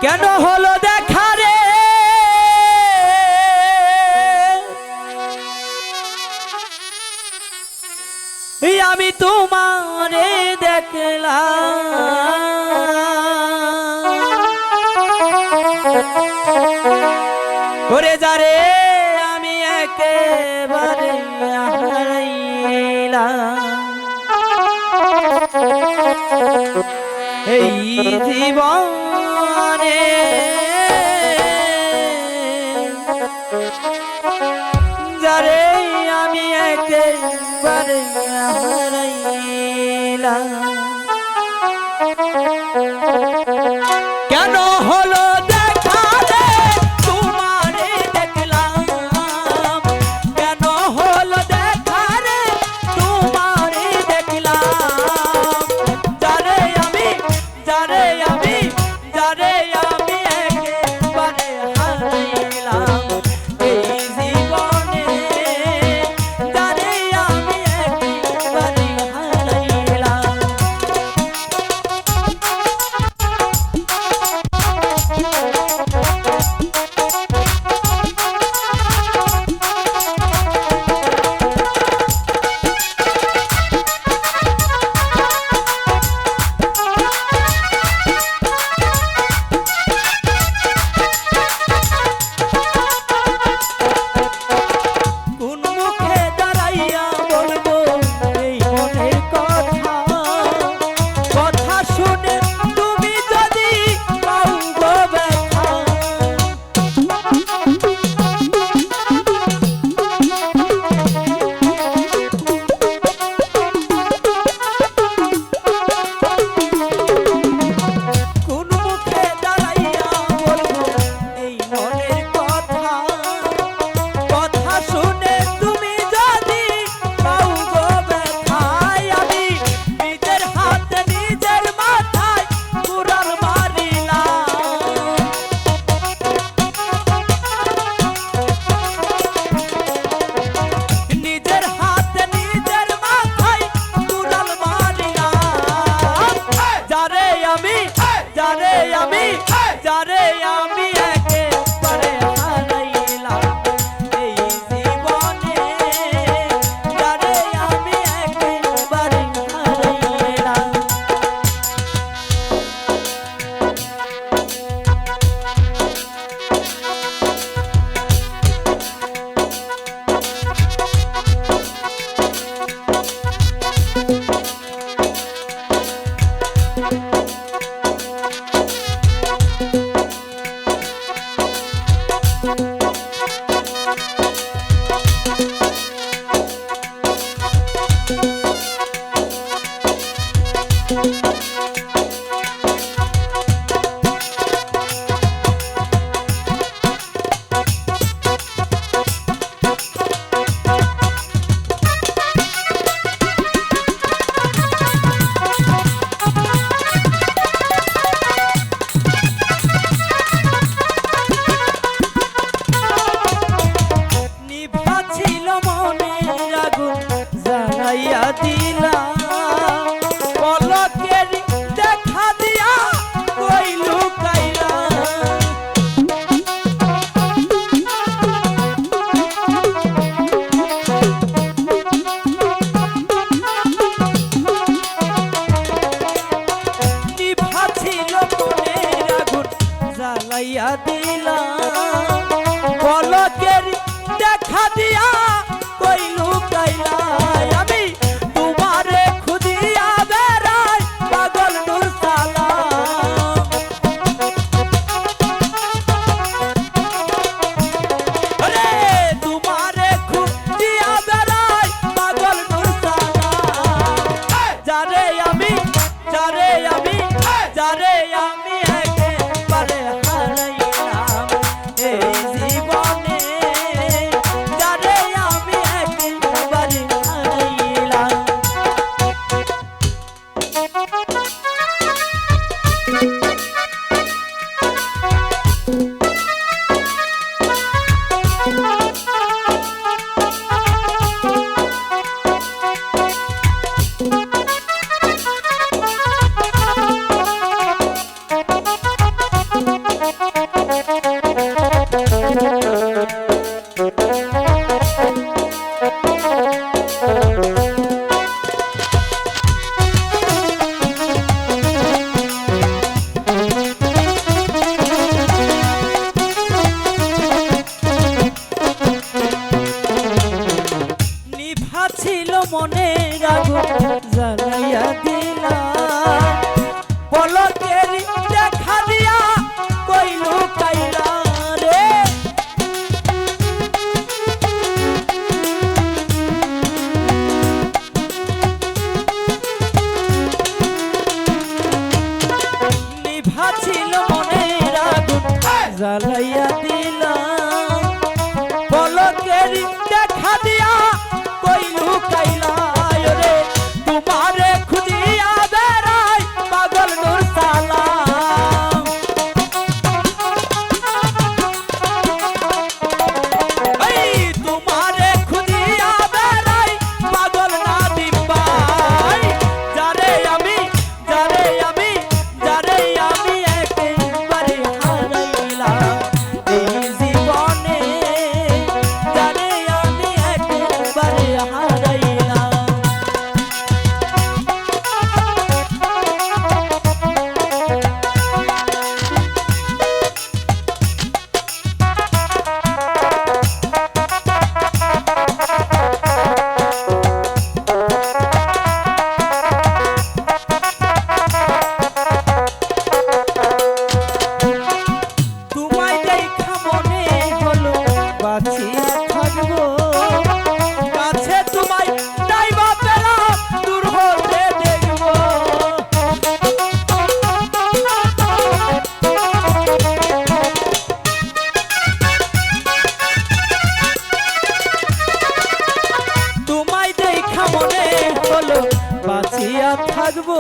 কেন হলো দেখা রে আমি তোমারে দেখলাম ওরে যারে আমি একেবারে হারাইলাম এই জীবনে যারে আমি একেবারে হারাইলাম কেন হলো দেখা রে তোমারে দেখলাম কেন হলো দেখা রে তোমারে দেখলাম যারে আমি একেবারে হারাইলাম এই জীবনে যারে আমি একেবারে হারাইলাম যারে আমি একেবারে হারাইলাম এই জীবনে যারে আমি একেবারে হারাইলাম জ্বালাইয়া দিলাম পলকের দেখা দিয়া কই লুকাইলা আমি তোমারে খুঁজিয়া বেড়াই পাগল নূর সালাম ওরে তোমারে খুঁজিয়া বেড়াই পাগল নূর সালাম যারে আমি একেবারে হারাইলাম এই জ্বালাইয়া দিলাম পলকের দেখা দিয়া কইলু কাইলা রে তোমারে খুঁজিয়া বেড়াই পাগল নূর সালাম এই তোমারে খুঁজিয়া বেড়াই পাগল নাদিম ভাই যারে আমি একেবারে হারাইলাম এই জীবনে যারে আমি একেবারে হারাইলাম তোমায় দেখা মনে হলো বাঁচিয়া থাকবো কাছে তোমায় যাইবা পেলাম দূর হতে দেখবো তোমায় দেখা মনে হলো বাঁচিয়া থাকবো